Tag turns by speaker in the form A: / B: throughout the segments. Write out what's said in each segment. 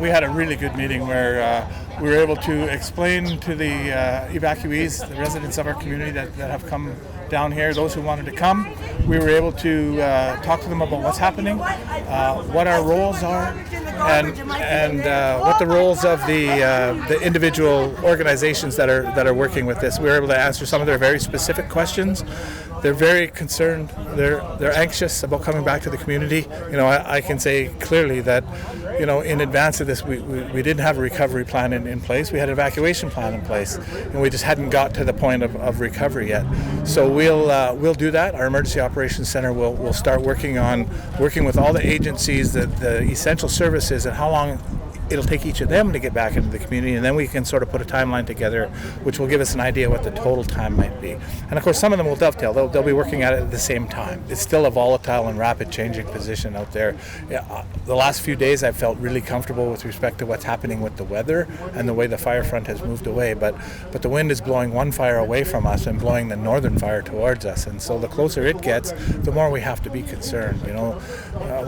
A: we had a really good meeting where we were able to explain to the evacuees, the residents of our community that have come down here, those who wanted to come. We were able to talk to them about what's happening, what our roles are, and what the roles of the individual organizations that are working with this. We were able to answer some of their very specific questions. They're very concerned. They're anxious about coming back to the community. I can say clearly that, in advance of this, we didn't have a recovery plan in place. We had an evacuation plan in place, and we just hadn't got to the point of recovery yet. So we'll do that. Our Emergency Operations Center will start working with all the agencies, the essential services, and how long it'll take each of them to get back into the community, and then we can sort of put a timeline together which will give us an idea what the total time might be. And of course some of them will dovetail. They'll be working at it at the same time. It's still a volatile and rapid changing position out there. The last few days I've felt really comfortable with respect to what's happening with the weather and the way the fire front has moved away, but the wind is blowing one fire away from us and blowing the northern fire towards us, and so the closer it gets, the more we have to be concerned. We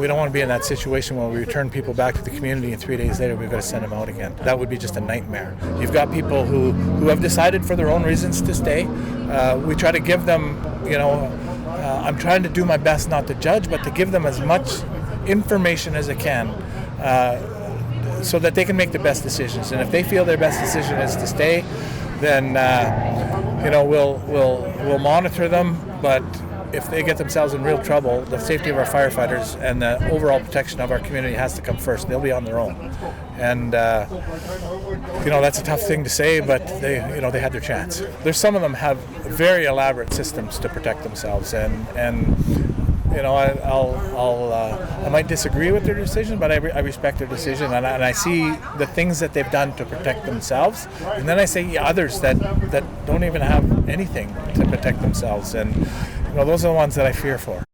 A: don't want to be in that situation where we return people back to the community and 3 days later we've got to send them out again. That would be just a nightmare. You've got people who have decided for their own reasons to stay. We try to give them, I'm trying to do my best not to judge, but to give them as much information as I can so that they can make the best decisions. And if they feel their best decision is to stay, then we'll monitor them, but if they get themselves in real trouble, the safety of our firefighters and the overall protection of our community has to come first. They'll be on their own. And, that's a tough thing to say, but they had their chance. There's some of them have very elaborate systems to protect themselves, and I might disagree with their decision, but I respect their decision, and I see the things that they've done to protect themselves, and then I see others that don't even have anything to protect themselves, and those are the ones that I fear for.